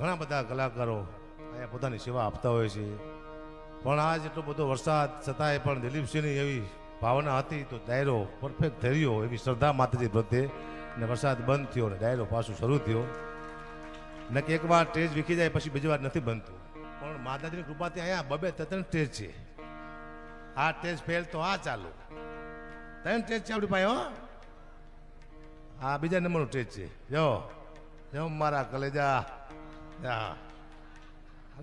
ઘણા બધા કલાકારો અહીંયા પોતાની સેવા આપતા હોય છે, પણ આજ એટલો બધો વરસાદ છતાંય પણ દિલીપસિંહની એવી ભાવના હતી તો ડાયરો પરફેક્ટ થઈ રહ્યો, એવી શ્રદ્ધા માતાજી પ્રત્યે, ને વરસાદ બંધ થયો ને ડાયરો પાછું શરૂ થયો. ને કે એકવાર સ્ટેજ વીખી જાય પછી બીજી વાર નથી બનતું, પણ માતાજીની કૃપાથી અહીંયા બબે ત્રણ સ્ટેજ છે. આ સ્ટેજ ફેલ તો આ ચાલુ 3 સ્ટેજ છે આપણી પાસે. હો, આ બીજા નંબરનું સ્ટેજ છે. જો જો મારા કલેજા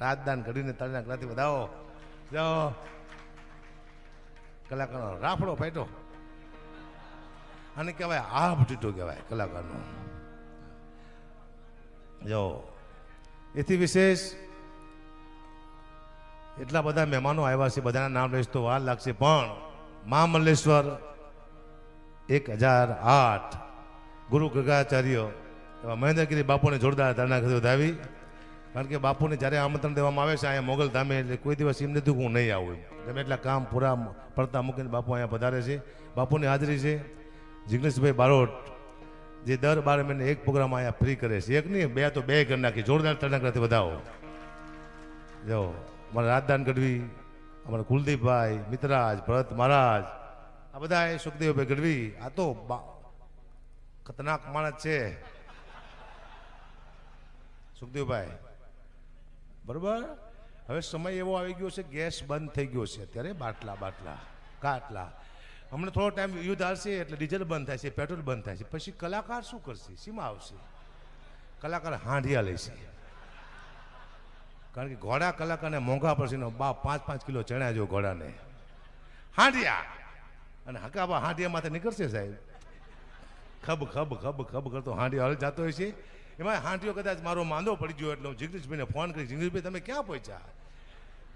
રાજદાન ઘડીને તળના કલાથી વધાવો. જો કલાકારનો રાફડો ફાટ્યો, અને કહેવાય આભ ટીટો કહેવાય કલાકારનો. જો એથી વિશેષ એટલા બધા મહેમાનો આવ્યા છે, બધાના નામ લઈશ તો વાર લાગશે, પણ મહામલ્લેશ્વર 1008 ગુરુ ગગાચાર્ય એવા મહેન્દ્રગીરી બાપુને જોરદાર ધરણાગતિ વધાવી. કારણ કે બાપુને જ્યારે આમંત્રણ દેવામાં આવે છે અહીંયા મોગલ ધામે, એટલે કોઈ દિવસ એમ નથી હું નહીં આવું, ગમે એટલા કામ પૂરા પડતા મૂકીને બાપુ અહીંયા પધારે છે. બાપુની હાજરી છે. જિગ્નેશભાઈ બારોટ જે દર 12 મહિને એક પ્રોગ્રામ અહીંયા ફ્રી કરે છે, એક નહીં 2 તો 2 કરી નાખી. જોરદાર ધરણાગતિ વધાવો. જો અમારા રાજદાન ગઢવી, અમારા કુલદીપભાઈ, મિત્રાજ, ભરત મહારાજ, આ બધા સુખદેવભાઈ ગઢવી, આ તો ખતરનાક માણસ છે સુખદેવભાઈ, બરોબર. હવે સમય એવો આવી ગયો છે, ગેસ બંધ થઈ ગયો છે અત્યારે, બાટલા કાટલા. હમણાં થોડો ટાઈમ યુદ્ધ આવશે એટલે ડીઝલ બંધ થાય છે, પેટ્રોલ બંધ થાય છે, પછી કલાકાર શું કરશે? સીમા આવશે. કલાકાર હાંડિયા લેશે, કારણ કે ઘોડા કલાકારને મોંઘા પડશે. બાપ 5-5 કિલો ચણા જો ઘોડાને હાંડિયા, અને હકાબા હાંડિયા માથે નીકળશે સાહેબ. ખબ ખબ ખબ ખબ કરતો હાંડિયો હાલ જતો હોય છે. એમાં હાંડિયો કદાચ મારો માંદો પડી ગયો એટલે હું જિગ્નેશભાઈને ફોન કરી, જિગ્નેશભાઈ તમે ક્યાં પહોંચ્યા?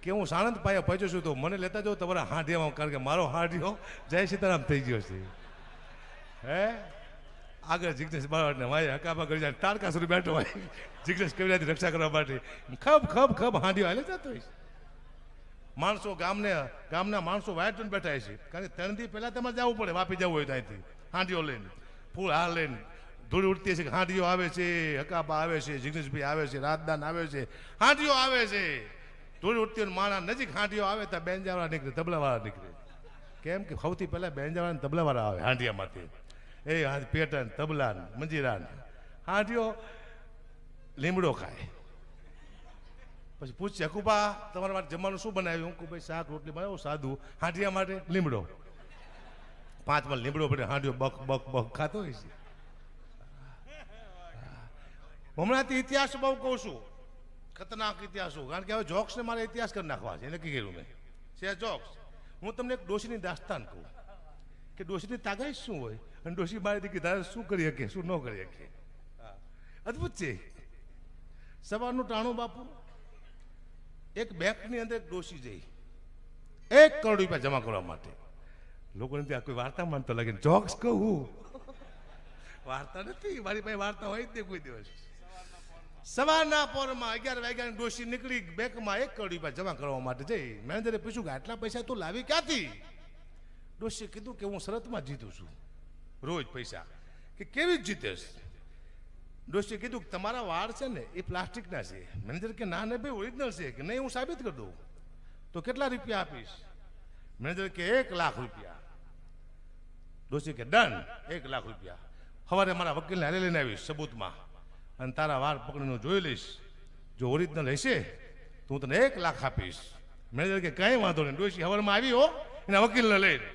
કે હું સાણંદ પાયા પહોંચ્યો છું, તો મને લેતા જાઓ તમારા હાંડિયામાં, કારણ કે મારો હાંડિયો જય સીતારામ થઈ ગયો છે. હે આગળ જિગ્નેશ બાળને ભાઈ હકાબા કરી જાય, તારકાસુર બેઠો હોય જિગ્નેશ કવિરાજની રક્ષા કરવા માટે, ખબ ખબ ખબ હાંડિયો હાલે જતો હોય. માણસો ગામના માણસો વાયટ બેઠા છે, કારણ કે 3 દી પહેલા તમારે જવું પડે, વાપી જવું હોય તો અહીંથી હાંડિયો લઈને, ફૂલ હાર લઈને ધૂળ ઉડતી છે. હાંડિયો આવે છે, હકાબા આવે છે, જિગ્નેશભાઈ આવે છે, રાજદાન આવે છે, હાંડિયો આવે છે. ધૂળ ઉડતી માણા નજીક હાંડિયો આવે તો બેંજાવાળા નીકળે, તબલાવાળા નીકળે. કેમ કે સૌથી પહેલા બેંજાવાળા તબલાવાળા આવે હાંડિયામાંથી. એ પેટન, તબલા, મંજીરા, હાંડિયો લીમડો ખાય. પછી પૂછશે હકુબા તમારા માટે જમવાનું શું બનાવ્યું? હું ભાઈ શાક રોટલી બનાવું સાદું. હાંડિયા માટે લીમડો, 5 માં લીમડો પડે, હાંડિયો બક બક બક ખાતો હોય છે. હમણાંથી ઇતિહાસ બહુ કહું છું, ખતરનાક ઇતિહાસો, કારણ કે હવે જોક્સને મારે ઇતિહાસ કરી નાખવા છે, નક્કી કર્યું મેં છે જોક્સ. હું તમને એક ડોશીની દાસ્તાન કહું કે ડોશીની તાકાત શું હોય, અને ડોશી મારી દીકરી તારે શું કરી શકે, શું ન કરી શકે. અદભુત છે. સવારનું ટાણું બાપુ, એક બેંકની અંદર એક ડોશી જઈ 1 કરોડ રૂપિયા જમા કરવા માટે. લોકોને ત્યાં કોઈ વાર્તા માનતો લાગે, જોક્સ કહું, વાર્તા નથી મારી પાસે, વાર્તા હોય જ નહીં કોઈ દિવસ. સવારના પોરમાં 11 વાગ્યાની ડોશી નીકળી બેંકમાં 1 કરોડ રૂપિયા જમા કરવા માટે જઈ. મેનેજરે પૂછ્યું કે આટલા પૈસા તું લાવી ક્યાંથી? ડોશીએ કીધું કે હું શરતમાં જીતું છું રોજ પૈસા. કે કેવી જ જીતેશ? ડોશીએ કીધું કે તમારા વાળ છે ને એ પ્લાસ્ટિકના છે. મેનેજર કે ના ને ભાઈ ઓરિજિનલ છે. કે નહીં હું સાબિત કરી દઉં. તો કેટલા રૂપિયા આપીશ? મેનેજર કે 1 લાખ રૂપિયા. ડોશી કે ડન, 1 લાખ રૂપિયા. સવારે મારા વકીલને હારે લઈને આવીશ સબૂતમાં, અને તારા વાળ પકડીને જોઈ લઈશ, જો ઓરિજિનલ હશે તો હું તને 1 લાખ આપીશ. મેનેજર કે કંઈ વાંધો નહીં. ડોશી સવારમાં આવી હો એના વકીલને લઈને.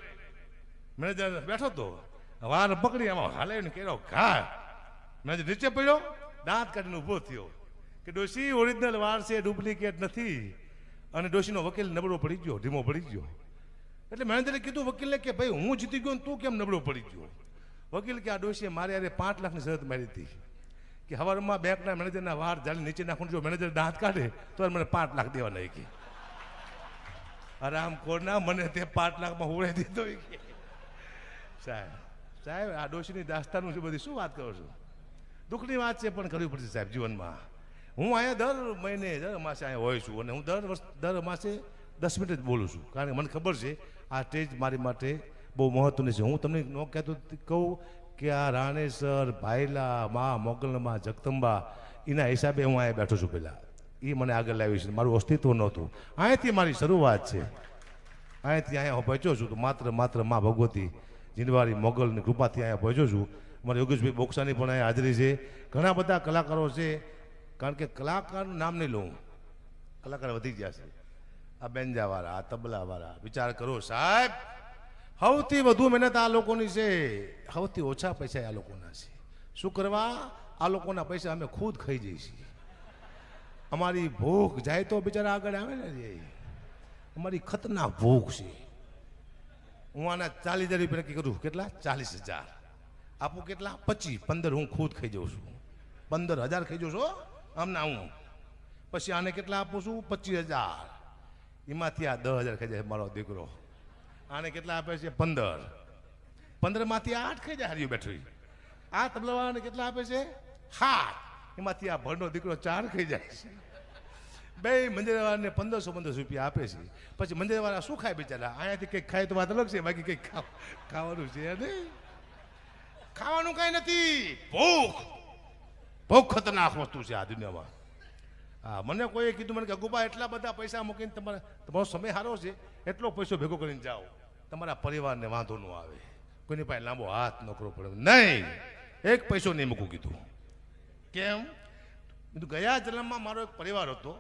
મેનેજર બેઠો તો વાળ પકડી આમાં હાલે ને કેરો ઘા. મેનેજર નીચે પડ્યો, દાંત કાઢીને ઊભો થયો કે ડોશી ઓરિજિનલ વાળ છે, ડુપ્લિકેટ નથી. અને ડોશીનો વકીલ નબળો પડી ગયો, ધીમો પડી ગયો. એટલે મેનેજરે કીધું વકીલને કે ભાઈ હું જીતી ગયો ને તું કેમ નબળો પડી ગયો? વકીલ કે આ ડોશીએ મારે યારે 5 લાખની શરત મારી હતી કે સવારમાં બેંકના મેનેજરના વાળ જાળી નીચે નાખું, જો મેનેજર દાંત કાઢે તો મને 5 લાખ દેવાના. કે આરામ કોરના મને તે 5 લાખમાં હોળે દીધો. સાહેબ આ ડોશીની દાસ્તાનું છે બધી, શું વાત કરો છો? દુઃખની વાત છે પણ કરવી પડશે સાહેબ જીવનમાં. હું અહીંયા દર મહિને દર માસે અહીંયા હોય છું, અને હું દર માસે 10 મિનિટ જ બોલું છું, કારણ કે મને ખબર છે આ સ્ટેજ મારી માટે બહુ મહત્વની છે. હું તમને ન કહેતો કહું કે આ રાણેસર, ભાયલા, મા મોગલમાં, જગદંબા એના હિસાબે હું અહીંયા બેઠો છું. પહેલાં એ મને આગળ લાવી છે, મારું અસ્તિત્વ નહોતું. અહીંયાથી મારી શરૂઆત છે. અહીંયા હું પહોંચ્યો છું તો માત્ર મા ભગવતી જીનવારી મોગલની કૃપાથી અહીંયા પહોંચ્યો છું. મારા યોગેશભાઈ બોક્સાની પણ અહીંયા હાજરી છે. ઘણા બધા કલાકારો છે, કારણ કે કલાકારનું નામ નહીં લઉં, કલાકાર વધી ગયા છે. આ બેન્જાવાળા, આ તબલાવાળા, વિચાર કરો સાહેબ, સૌથી વધુ મહેનત આ લોકોની છે, સૌથી ઓછા પૈસા આ લોકોના છે. શું કરવા? આ લોકોના પૈસા અમે ખુદ ખાઈ જઈએ છીએ. અમારી ભૂખ જાય તો બિચારા આગળ આવે ને, અમારી ખતરનાક ભૂખ છે. હું આના 40,000 રૂપિયા નક્કી કરું. કેટલા? 40,000 આપું. કેટલા? 25, 15 હું ખુદ ખાઈ જાઉં છું. 15,000 ખાઈ જાઉં છું આમના હું. પછી આને કેટલા આપું છું? 25,000. એમાંથી આ 10,000 ખાઈ જાય મારો દીકરો. આને કેટલા આપે છે? 15 માંથી 8 ખાઈ જાય હાર્યું બેઠું. આ તબલાવાળાને કેટલા આપે છે? 7. એમાંથી આ ભરનો દીકરો 4 ખાઈ જાય છે. બે મંદિરવાળાને 1500 રૂપિયા આપે છે. પછી મંદિરવાળા શું ખાય બિચારા? અહીંયાથી કંઈક ખાય તો વાત અલગ છે, બાકી કંઈક ખાવાનું છે નહીં. ખાવાનું કઈ નથી. ભૂખ ખતરનાક વસ્તુ છે આ દુનિયામાં. હા, મને કોઈએ કીધું મને કે અગુબા એટલા બધા પૈસા મૂકીને તમારો સમય સારો છે, એટલો પૈસો ભેગો કરીને જાઓ, તમારા પરિવારને વાંધો ન આવે, કોઈની પાસે લાંબો હાથ ન કરવો પડે. નહીં, એક પૈસો નહીં મૂકું કીધું. કેમ? કીધું ગયા જન્મમાં મારો એક પરિવાર હતો,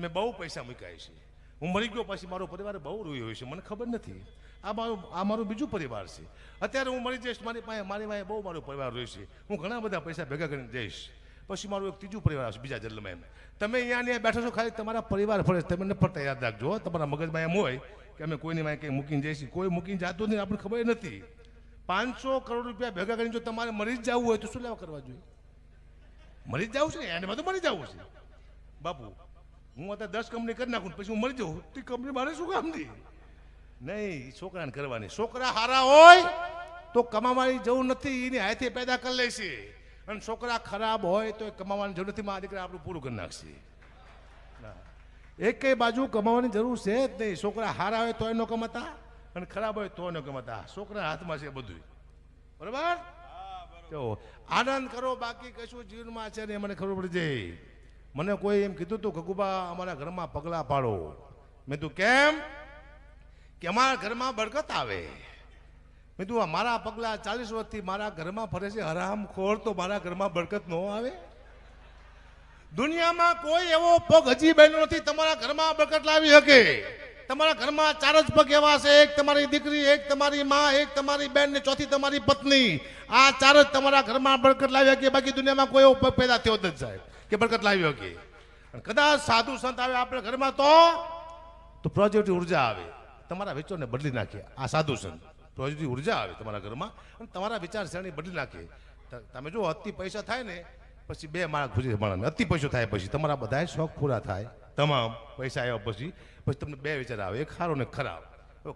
મેં બહુ પૈસા મૂક્યા છે. હું મરી ગયો પછી મારો પરિવાર બહુ રોયો છે, મને ખબર નથી. આ મારું બીજું પરિવાર છે. અત્યારે હું મરી જઈશ, મારી પાસે બહુ મારો પરિવાર રહ્યો છે. હું ઘણા બધા પૈસા ભેગા કરીને જઈશ, પછી મારું એક ત્રીજું પરિવાર આવશે બીજા જન્મમાં. એમ તમે અહીંયા બેઠો છો, ખાલી તમારા પરિવાર ફરે, તમે ન ફરતા યાદ રાખજો. તમારા મગજમાં એમ હોય કે અમે કોઈની માં કંઈ મૂકીને જઈશું. કોઈ મૂકીને જતું નહીં, આપણને ખબર નથી. 500 કરોડ રૂપિયા ભેગા કરીને જો તમારે મરી જ જવું હોય તો શું લેવા કરવા જોઈએ? મરી જ જવું છે ને, એને તો મરી જવું છે. બાપુ, હું અત્યારે 10 કંપની કરી નાખું પછી હું મરી જાઉં, તે કંપની મારે શું કામની? નહીં, છોકરાને કરવાની. છોકરા સારા હોય તો કમાવાની જરૂર નથી, એની હાથે પેદા કરી લે છે. અને છોકરા ખરાબ હોય તો કમાવાની જરૂર નથી, મારા દીકરા આપણું પૂરું કરી નાખશે. એક કઈ બાજુ કમાવાની જરૂર છે જ નહીં. છોકરા સારા હોય તો એનો કમાતા, અને ખરાબ હોય તો એનો કમાતા. છોકરા હાથમાં છે બધું. બરાબર? તો આનંદ કરો, બાકી કશું જીવનમાં છે ને મને ખબર પડી જાય. મને કોઈ એમ કીધું હતું, ગગુબા અમારા ઘરમાં પગલા પાડો. મેં તું કેમ? કે અમારા ઘરમાં બરકત આવે. મેં તું મારા પગલા 40 વર્ષથી મારા ઘરમાં ફરે છે હરામખોર, તો મારા ઘરમાં બરકત ન આવે? દુનિયામાં કોઈ એવો પગ હજી બન્યો નથી તમારા ઘરમાં બરકત લાવી શકે. તમારા ઘરમાં 4 જ પગ એવા છે, એક તમારી દીકરી, એક તમારી માં, એક તમારી બેન ને ચોથી તમારી પત્ની. આ 4 જ તમારા ઘરમાં બરકત લાવી શકે. બાકી દુનિયામાં કોઈ એવો પગ પેદા થયો જ નથી સાહેબ કે બરકત લાવી શકે. કદાચ સાધુ સંત આવે આપણા ઘરમાં તો પોઝિટિવ ઉર્જા આવે, તમારા વિચારને બદલી નાખે. આ સાધુ સંત પોઝિટિવ ઉર્જા આવે તમારા ઘરમાં અને તમારા વિચારસરણી બદલી નાખે. તમે જો અતિ પૈસા થાય ને પછી 2 માણસ ખુશી માણસ, અતિ પૈસો થાય પછી તમારા બધા શોખ પૂરા થાય. તમામ પૈસા આવ્યા પછી તમને 2 વિચાર આવે, એક સારો ને ખરાબ.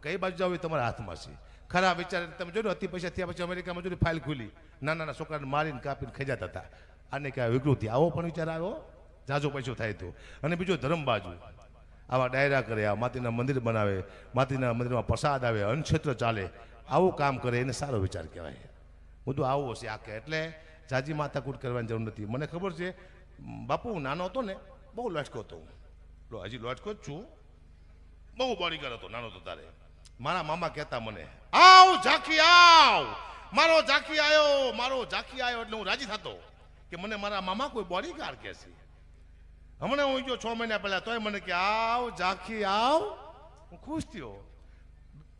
કઈ બાજુ જાવ એ તમારા હાથમાં છે. ખરાબ વિચાર તમે જોયું, અતિ પૈસા થયા પછી અમેરિકામાં જોયું ફાઇલ ખુલી, નાના છોકરાને મારીને કાપીને ખજાતા હતા. આને કહેવાય વિકૃતિ. આવો પણ વિચાર આવ્યો જાજો પૈસો થાય તો. અને બીજો ધર્મ બાજુ આવા ડાયરા કરે, આ માતીના મંદિર બનાવે, માતીના મંદિરમાં પ્રસાદ આવે, અન્નક્ષેત્ર ચાલે, આવું કામ કરે, એને સારો વિચાર કહેવાય. બધું આવું હશે આખે. એટલે જાજી માથાકૂટ કરવાની જરૂર નથી. મને ખબર છે બાપુ, હું નાનો હતો ને બહુ લોચકો હતો. હજી લોચકો જ છું, બહુ બોડીગાર્ડ હતો નાનો હતો ત્યારે. મારા મામા કહેતા મને, આવ ઝાંખી આવ, મારો ઝાંખી આવ્યો, મારો ઝાંખી આવ્યો. એટલે હું રાજી થતો કે મને મારા મામા કોઈ બોડીગાર્ડ કહે છે. હમણાં હું ગયો 6 મહિના પહેલા, તોય મને કે આવ ઝાંખી આવ. હું ખુશ થયો.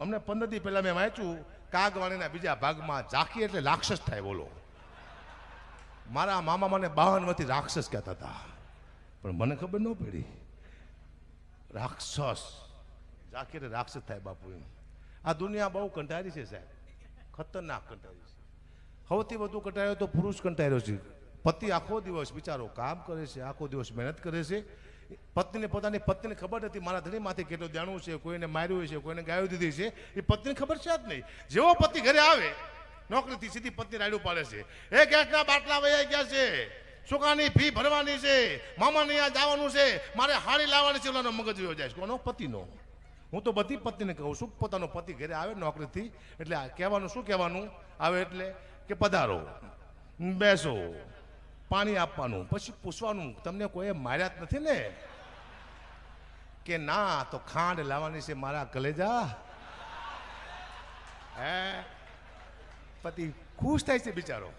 અમને 15 દી પહેલા મેં વાંચ્યું કાગવાણીના બીજા ભાગમાં, ઝાંખી એટલે રાક્ષસ થાય. બોલો, મારા મામા મને 52 વર્ષથી રાક્ષસ કહેતા હતા, પણ મને ખબર ન પડી. રાક્ષસ, ઝાંખી એટલે રાક્ષસ થાય બાપુ. આ દુનિયા બહુ કંટાળી છે સાહેબ, ખતરનાક કંટાળી છે. સૌથી વધુ કંટાળ્યો તો પુરુષ કંટાળ્યો છે. પતિ આખો દિવસ બિચારો કામ કરે છે, આખો દિવસ મહેનત કરે છે. પત્નીને પોતાની પત્નીને ખબર નથી મારા ધણીમાંથી કેટલું જાણવું છે, કોઈને માર્યું છે, કોઈને ગાયો દીધી છે, એ પત્નીને ખબર છે જ નહીં. જેવો પતિ ઘરે આવે નોકરીથી સીધી પત્ની રાયડું પાડે છે, એ ગેસના બાટલા વયા ગયા છે, છોકરાની ફી ભરવાની છે, મામાને અહીંયા જવાનું છે, મારે હાડી લાવવાની છે. ઓલાનો મગજ વયો જાય છે. કોનો? પતિનો. હું તો બધી પત્નીને કહું છું, પોતાનો પતિ ઘરે આવે નોકરીથી એટલે કહેવાનું શું કહેવાનું આવે એટલે કે પધારો, બેસો, પાણી આપવાનું, પછી પૂછવાનું તમને કોઈ માર્યા જ નથી ને? કે ના, તો ખાંડ લાવવાની છે મારા કલેજા. હે, પતિ ખુશ થાય છે બિચારો.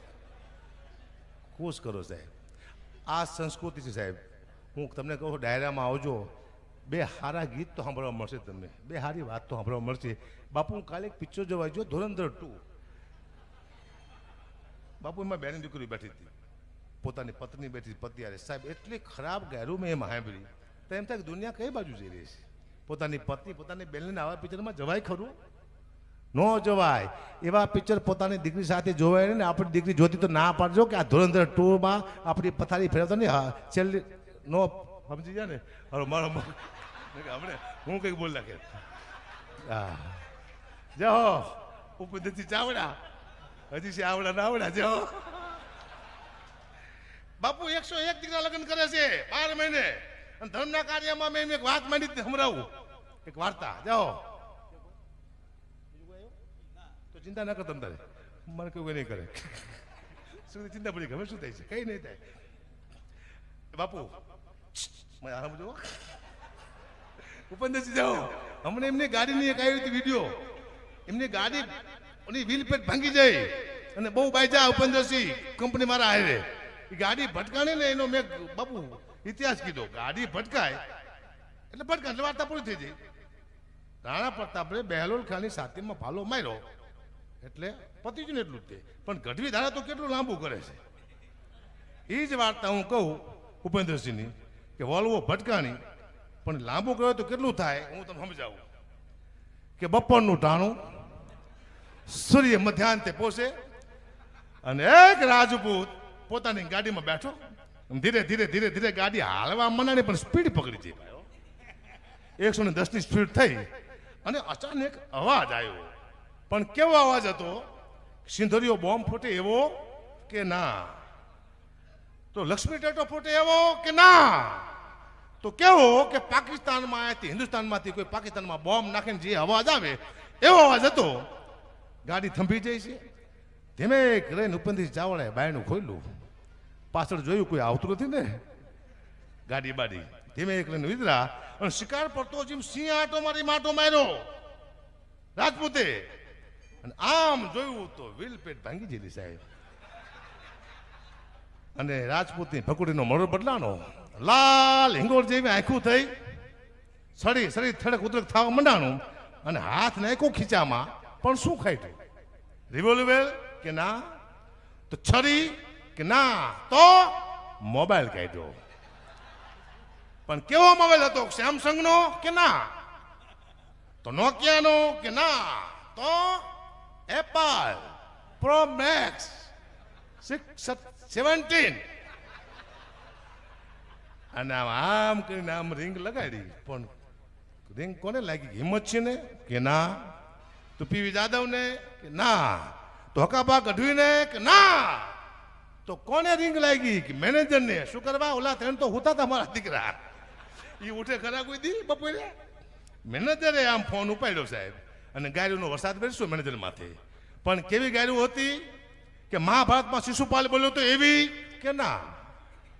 ખુશ કરો સાહેબ, આ સંસ્કૃતિ છે સાહેબ. હું તમને કહું, ડાયરામાં આવજો, બે સારા ગીત તો સાંભળવા મળશે તમને, બે સારી વાત તો સાંભળવા મળશે. બાપુ હું કાલે એક પિક્ચર જોવા ગયો, ધુરંધર 2. બાપુ એમાં બેની દીકરી બેઠી હતી, પોતાની પત્ની બેઠી, પતિ યારે. સાહેબ એટલી ખરાબ ગાયરું મેં એમાં સાંભળી તો એમ થાય કે દુનિયા કઈ બાજુ જઈ રહી છે. પોતાની પત્ની પોતાની બેનને આવા પિક્ચરમાં જવાય ખરું? ન જવાય. એવા પિક્ચર પોતાની દીકરી સાથે જોવાય ને. આપણી દીકરી જોતી તો ના પાડજો કે આ ધુરંધર 2માં આપણી પથારી ફેરવતો ને છેલ્લી નો સમજી જાય ને. હવે મારો હમણે હું કંઈક બોલ નાખે. હા જો ઉપરથી ચાવડા, હજી છે આવડા ના આવડા. જો બાપુ 101 દીકરા લગ્ન કરે છે 12 મહિને. અને ધર્મના કાર્યમાં મેં એક વાત માંડી સંભળાવું, એક વાર્તા. જાઓ તો ચિંતા ના કરતો તારે, મને કોઈ નહીં કરે. શું ચિંતા પડી? ખબર શું થાય છે? કઈ નહીં થાય બાપુ. સમજો ઉપેન્દ્રસિંહ, જાઓ હમણાં એમની ગાડીની એક આવી હતી વિડીયો. એમની ગાડી વ્હીલ પેટ ભાંગી જાય અને બહુ બાઈજા ઉપેન્દ્રસિંહ કંપની મારા હારે. એ ગાડી ભટકાણી ને એનો મેં બાપુ ઇતિહાસ કીધો. ગાડી ભટકાય એટલે ભટકાય એટલે વાર્તા પૂરી થઈ જાય. રાણા પ્રતાપે બહેલોલ ખાનની છાતીમાં ભાલો માર્યો એટલે પતી જ ને એટલું જ તે. પણ ગઢવી ધારા તો કેટલું લાંબુ કરે છે. એ જ વાર્તા હું કહું ઉપેન્દ્રસિંહની કે વોલ્વો ભટકાણી પણ લાંબુ કર્યો તો કેટલું થાય હું તમને સમજાવું. કે બપોરનું ટાણું, સૂર્ય મધ્યાંતે પોસે અને એક રાજપૂત પોતાની ગાડીમાં બેઠો. ધીરે ધીરે ધીરે ધીરે ગાડી હાલવા મનાની પણ સ્પીડ પકડી છે. 110ની સ્પીડ થઈ અને અચાનક અવાજ આવ્યો. પણ કેવો અવાજ હતો? સિંધરીઓ બોમ્બ ફૂટે એવો કે ના? તો લક્ષ્મી ટેટો ફૂટે એવો કે ના? તો કેવો કે પાકિસ્તાનમાં આવ્યાથી હિન્દુસ્તાનમાંથી કોઈ પાકિસ્તાનમાં બોમ્બ નાખીને જે અવાજ આવે એવો અવાજ હતો. ગાડી થંભી જાય છે. ધીમે કરીને ઉપરથી ચાવડે બાયણું ખોલ્યું, પાછળ જોયું કોઈ આવતું નથી ને. ગાડી બાડી ધીમે કરીને વિતરા અને શિકાર પડતો જેમ સિંહ આટો મારી માટો માર્યો રાજપૂતે. અને આમ જોયું તો વ્હીલ પેટ ભાંગી ગયેલી સાહેબ. અને રાજપૂતની ભકુડીનો મોઢો બદલાનો, લાલ હિંગોળ જેવી આંખું થઈ, સડી સડી થડક ઉતરક થવા મંડાણું. અને હાથ નાખ્યો ખીચામાં, પણ શું ખાઈ? રિવોલ્વર કે ના? તો છરી કે ના? તો મોબાઈલ કાઢ્યો. પણ કેવો મોબાઈલ હતો? સેમસંગનો કે ના? તો નોકિયાનો કે ના? તો એપલ પ્રો મેક્સ 17. અને આમ કરીને આમ રિંગ લગાડી. પણ રિંગ કોને લાગી? હિંમત છે ને કે ના? તો પીવી જાદવ ને કે ના? તો હકાબા ગઢવીને કે ના? તો કોને રિંગ લાગી? કે મેનેજર ને. શું કરવા? ઓલા ત્રણ તો હોતા હતા મારા દીકરા. એ ઉઠે ખરા કોઈ દી બપોરે? મેનેજરે આમ ફોન ઉપાડ્યો સાહેબ અને ગાયરુંનો વરસાદ બેસશો મેનેજર માથે. પણ કેવી ગાયરું હતી કે મહાભારતમાં શિશુપાલ બોલ્યો તો એવી કે ના?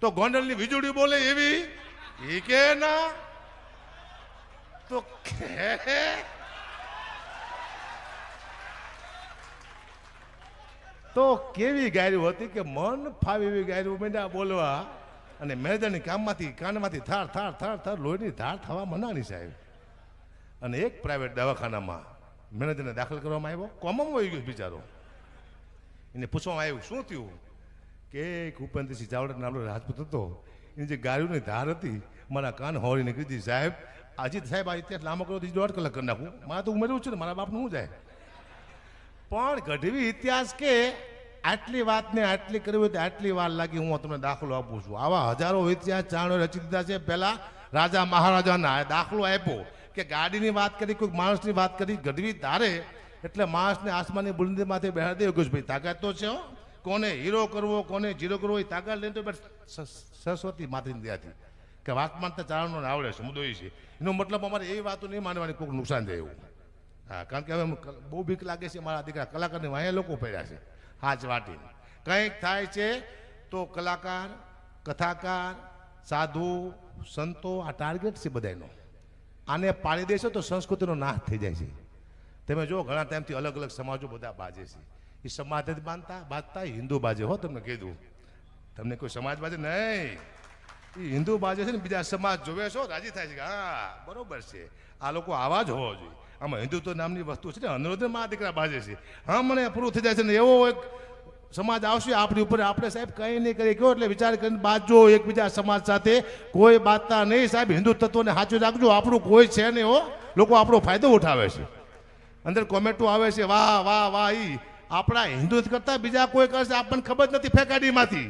તો ગોંડલની વીજળી બોલે એવી એ કે ના? તો કેવી ગાયરું હતી કે મન ફાવી એવી ગાયરું માંડ્યા બોલવા. અને મેનેજરની કાનમાંથી થાર થાર થાર થાર લોહીની ધાર થવા મનાની સાહેબ. અને એક પ્રાઇવેટ દવાખાનામાં મેનેજરને દાખલ કરવામાં આવ્યો. કોમમાં વહી ગયો બિચારો. એને પૂછવામાં આવ્યું શું થયું? કે ઉપેન્દ્રસિંહ ચાવડા નામનો રાજપૂત હતો, એની જે ગાડીની ધાર હતી મારા કાન હોરી નીકળી હતી સાહેબ. અજીત સાહેબ આ ઇતિહાસ લાંબો કર્યો 1.5 કલાક કરી નાખું. મારે તો ઉમેરવું છે ને, મારા બાપનું શું જાય. પણ ગઢવી ઇતિહાસ કે આટલી વાતને આટલી કરવી હોય તો આટલી વાર લાગી. હું તમને દાખલો આપું છું. આવા હજારો ઇતિહાસ ચારણો રચી દીધા છે. પહેલા રાજા મહારાજાના દાખલો આપ્યો કે ગાડીની વાત કરી, કોઈ માણસની વાત કરી. ગઢવી ધારે એટલે માણસને આસમાનની બુલંદી માથે બેહાડી દે. યોગેશભાઈ તાકાત તો છે. કોને હીરો કરવો કોને જીરો કરવો એ તાકાત લઈને તો સરસ્વતી માથે દયાથી કે વાત માનતા ચારણોને આવડે છે. મુદ્દો એ છે. એનો મતલબ અમારે એવી વાતો નહીં માનવાની કોઈક નુકસાન જાય એવું. હા, કારણ કે હવે બહુ બીક લાગે છે. મારા દીકરા કલાકારની વાંહે લોકો પડ્યા છે હાથ વાટીને. કંઈક થાય છે તો તો કલાકાર, કથાકાર, સાધુ, સંતો આ ટાર્ગેટ છે બધાનો. આને પાડી દેશો તો સંસ્કૃતિનો નાશ થઈ જાય છે. તમે જો ઘણા ટાઈમથી અલગ અલગ સમાજો બધા બાજે છે. એ સમાજ જ બાંધતા હિન્દુ બાજે હો. તમને કીધું, તમને કોઈ સમાજ બાજે નહીં. એ હિન્દુ બાજે છે ને બીજા સમાજ જોવે છો રાજી થાય છે કે હા બરોબર છે, આ લોકો આવા જ હોવો જોઈએ. આમાં હિન્દુત્વ નામની વસ્તુ છે ને અનુરોધ માં દીકરા બાજે છે. હા મને પૂરું થઈ જાય છે ને એવો એક સમાજ આવશે આપણી ઉપર, આપણે સાહેબ કંઈ નહીં કરીએ કયો એટલે વિચાર કરીને બાજજો એકબીજા સમાજ સાથે. કોઈ બાતતા નહીં સાહેબ, હિન્દુ તત્વને સાચું રાખજો. આપણું કોઈ છે નહીં હો. લોકો આપણો ફાયદો ઉઠાવે છે. અંદર કોમેન્ટો આવે છે વાહ વાહ વાહ. ઈ આપણા હિન્દુ કરતા બીજા કોઈ કરશે આપણને ખબર નથી ફેકાડીમાંથી.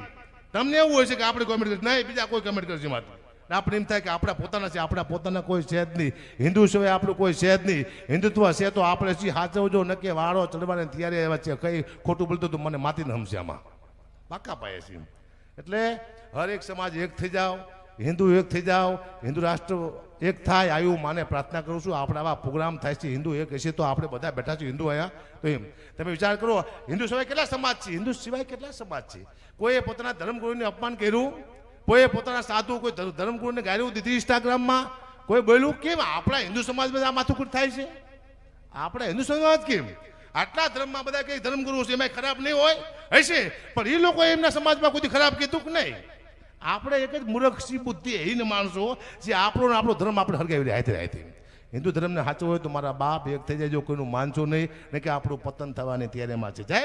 તમને એવું હોય છે કે આપણે કોમેન્ટ કરીએ, નહીં બીજા કોઈ કમેન્ટ કરશે એમાંથી. આપણે એમ થાય કે આપણા પોતાના છે, આપણા પોતાના કોઈ છે જ નહીં. હિન્દુ સિવાય આપણું કોઈ છે જ નહીં. હિન્દુત્વ છે તો આપણે છીએ સાચવજો, નકે વાળો ચડવાને ત્યારે એવા છે. કઈ ખોટું બોલતું તો મને માતીને હમશે આમાં પાકા પાયે છે. એટલે હરેક સમાજ એક થઈ જાઓ, હિન્દુ એક થઈ જાઓ, હિન્દુ રાષ્ટ્ર એક થાય આવું માને પ્રાર્થના કરું છું. આપણે આવા પ્રોગ્રામ થાય છે હિન્દુ એક હશે તો આપણે બધા બેઠા છીએ હિન્દુ અહીંયા. તો એમ તમે વિચાર કરો હિન્દુ સિવાય કેટલા સમાજ છે, હિન્દુ સિવાય કેટલા સમાજ છે. કોઈએ પોતાના ધર્મગુરુને અપમાન કર્યું, કોઈએ પોતાના સાધુ કોઈ ધર્મગુરુને ગાળ્યું દીધી ઇન્સ્ટાગ્રામમાં, કોઈ બોલ્યું. કેમ આપણા હિન્દુ સમાજમાં આ માથુકૂટ થાય છે? આપણા હિન્દુ સમાજ કેમ આટલા ધર્મમાં બધા કઈ ધર્મગુરુ છે એમાં ખરાબ નહીં હોય હશે, પણ એ લોકો એમના સમાજમાં કોઈ ખરાબ કીધું કે નહીં? આપણે એક જ મૂર્ખસી બુદ્ધિ એને માણસો જે આપણો ધર્મ આપણે હરગાવી રહ્યા છે. હિન્દુ ધર્મને સાચો હોય તો મારા બાપ એક થઈ જાય. જો કોઈનું માનશો નહીં ને કે આપણું પતન થવાની તૈયારીમાં છે. જય